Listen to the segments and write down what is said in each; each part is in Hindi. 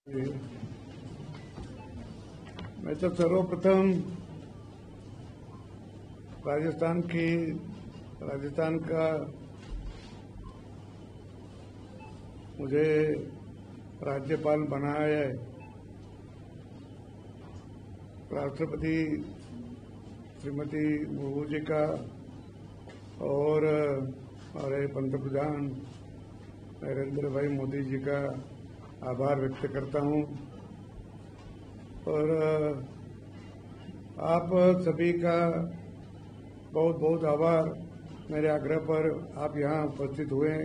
मैं तो सर्वप्रथम राजस्थान का मुझे राज्यपाल बनाया है राष्ट्रपति श्रीमती मुर्मू जी का और हमारे पंतप्रधान नरेंद्र भाई मोदी जी का आभार व्यक्त करता हूं और आप सभी का बहुत बहुत आभार। मेरे आग्रह पर आप यहाँ उपस्थित हुए।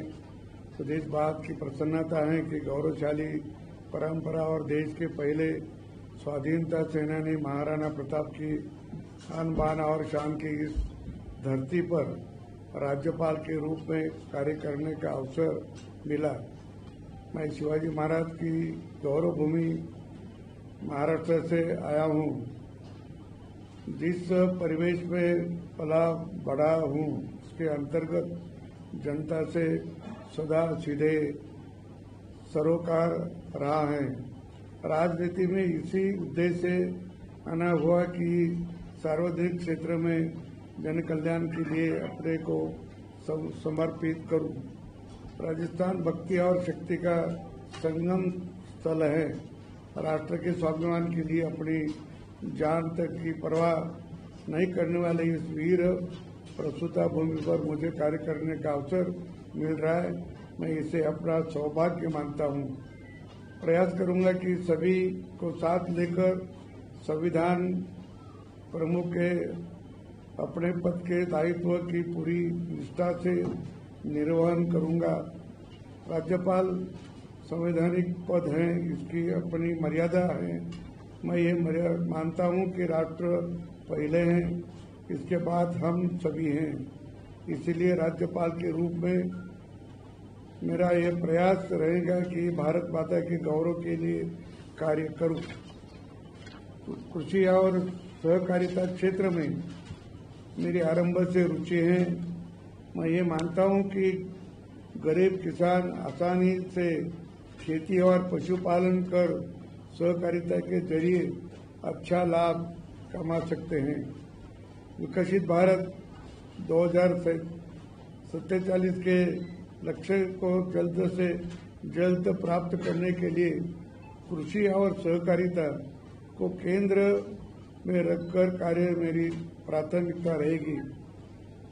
तो इस बात की प्रसन्नता है कि गौरवशाली परंपरा और देश के पहले स्वाधीनता सेनानी महाराणा प्रताप की आन बान और शान की इस धरती पर राज्यपाल के रूप में कार्य करने का अवसर मिला। मैं शिवाजी महाराज की गौरव भूमि महाराष्ट्र से आया हूँ। जिस परिवेश में पला बड़ा हूँ उसके अंतर्गत जनता से सदा सीधे सरोकार रहा है। राजनीति में इसी उद्देश्य से आना हुआ कि सार्वजनिक क्षेत्र में जन कल्याण के लिए अपने को समर्पित करूं। राजस्थान भक्ति और शक्ति का संगम स्थल है। राष्ट्र के स्वाभिमान के लिए अपनी जान तक की परवाह नहीं करने वाले इस वीर प्रसूता भूमि पर मुझे कार्य करने का अवसर मिल रहा है। मैं इसे अपना सौभाग्य मानता हूं। प्रयास करूंगा कि सभी को साथ लेकर संविधान प्रमुख के अपने पद के दायित्व की पूरी निष्ठा से निर्वहन करूंगा। राज्यपाल संवैधानिक पद है, इसकी अपनी मर्यादा है। मैं ये मानता हूं कि राष्ट्र पहले हैं, इसके बाद हम सभी हैं। इसीलिए राज्यपाल के रूप में मेरा ये प्रयास रहेगा कि भारत माता के गौरव के लिए कार्य करूं। कृषि और सहकारिता क्षेत्र में मेरी आरंभ से रुचि है। मैं ये मानता हूं कि गरीब किसान आसानी से खेती और पशुपालन कर सहकारिता के जरिए अच्छा लाभ कमा सकते हैं। विकसित भारत 2047 के लक्ष्य को जल्द से जल्द प्राप्त करने के लिए कृषि और सहकारिता को केंद्र में रखकर कार्य मेरी प्राथमिकता रहेगी।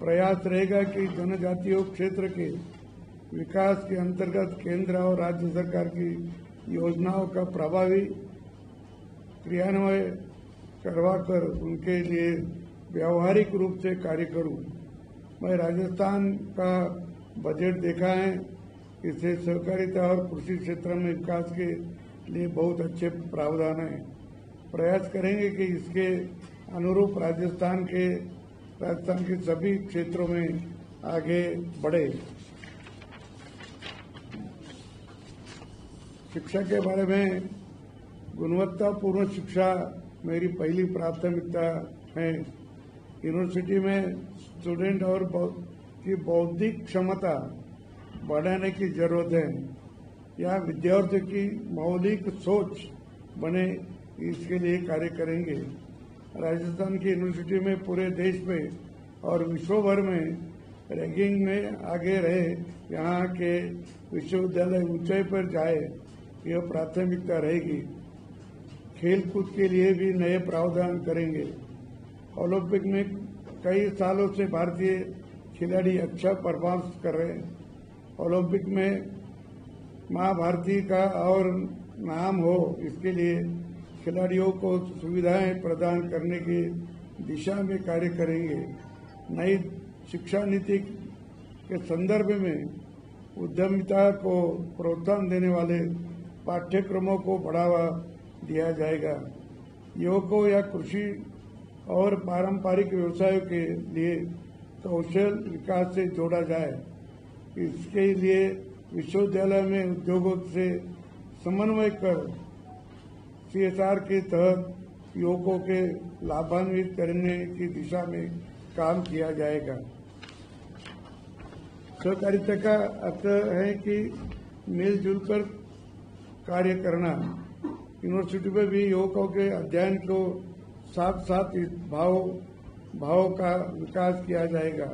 प्रयास रहेगा कि जनजातीय क्षेत्र के विकास के अंतर्गत केंद्र और राज्य सरकार की योजनाओं का प्रभावी क्रियान्वयन करवाकर उनके लिए व्यावहारिक रूप से कार्य करूं। मैं राजस्थान का बजट देखा है। इससे सहकारिता और कृषि क्षेत्र में विकास के लिए बहुत अच्छे प्रावधान हैं। प्रयास करेंगे कि इसके अनुरूप राजस्थान के सभी क्षेत्रों में आगे बढ़े। शिक्षा के बारे में गुणवत्तापूर्ण शिक्षा मेरी पहली प्राथमिकता है। यूनिवर्सिटी में स्टूडेंट और की बौद्धिक क्षमता बढ़ाने की जरूरत है। यहाँ विद्यार्थियों की मौलिक सोच बने, इसके लिए कार्य करेंगे। राजस्थान की यूनिवर्सिटी में पूरे देश में और विश्व भर में रैंकिंग में आगे रहे, यहाँ के विश्वविद्यालय ऊंचाई पर जाए, यह प्राथमिकता रहेगी। खेल कूद के लिए भी नए प्रावधान करेंगे। ओलंपिक में कई सालों से भारतीय खिलाड़ी अच्छा परफॉर्मेंस कर रहे हैं। ओलंपिक में मां भारती का और नाम हो, इसके लिए खिलाड़ियों को सुविधाएं प्रदान करने की दिशा में कार्य करेंगे। नई शिक्षा नीति के संदर्भ में उद्यमिता को प्रोत्साहन देने वाले पाठ्यक्रमों को बढ़ावा दिया जाएगा। युवकों या कृषि और पारंपरिक व्यवसायों के लिए कौशल विकास से जोड़ा जाए। इसके लिए विश्वविद्यालय में उद्योगों से समन्वय कर CSR के तहत युवकों के लाभान्वित करने की दिशा में काम किया जाएगा। सहकारिता का अर्थ है कि मिलजुल कर कार्य करना। यूनिवर्सिटी में भी युवकों के अध्ययन को साथ साथ इस भाव का विकास किया जाएगा।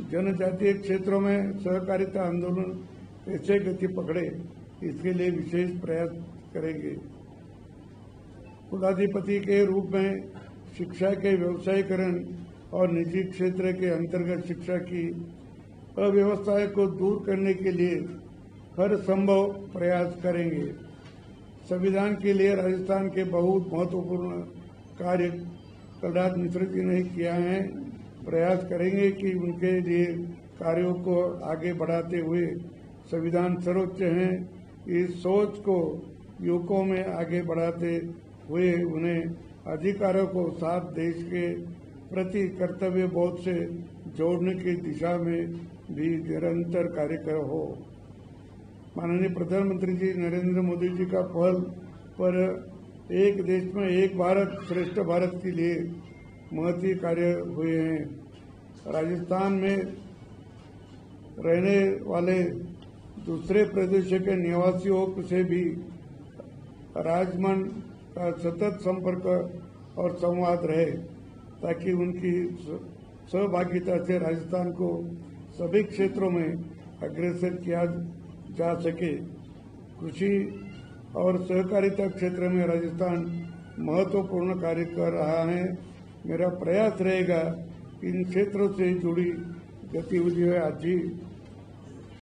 जनजातीय क्षेत्रों में सहकारिता आंदोलन कैसे गति पकड़े, इसके लिए विशेष प्रयास करेंगे। कुलाधिपति के रूप में शिक्षा के व्यवसायीकरण और निजी क्षेत्र के अंतर्गत शिक्षा की अव्यवस्था को दूर करने के लिए हर संभव प्रयास करेंगे। संविधान के लिए राजस्थान के बहुत महत्वपूर्ण कार्य कलराज मिश्र जी ने किया है। प्रयास करेंगे कि उनके लिए कार्यों को आगे बढ़ाते हुए संविधान सर्वोच्च है, इस सोच को युवकों में आगे बढ़ाते हुए उन्हें अधिकारों को साथ देश के प्रति कर्तव्य बोध से जोड़ने की दिशा में भी निरंतर कार्य हो। माननीय प्रधानमंत्री जी नरेंद्र मोदी जी का पहल पर एक देश में एक भारत श्रेष्ठ भारत के लिए महती कार्य हुए हैं। राजस्थान में रहने वाले दूसरे प्रदेशों के निवासियों से भी राजमंड का सतत संपर्क और संवाद रहे, ताकि उनकी सहभागिता से राजस्थान को सभी क्षेत्रों में अग्रसर किया जा सके। कृषि और सहकारिता क्षेत्र में राजस्थान महत्वपूर्ण कार्य कर रहा है। मेरा प्रयास रहेगा इन क्षेत्रों से जुड़ी गतिविधियां आज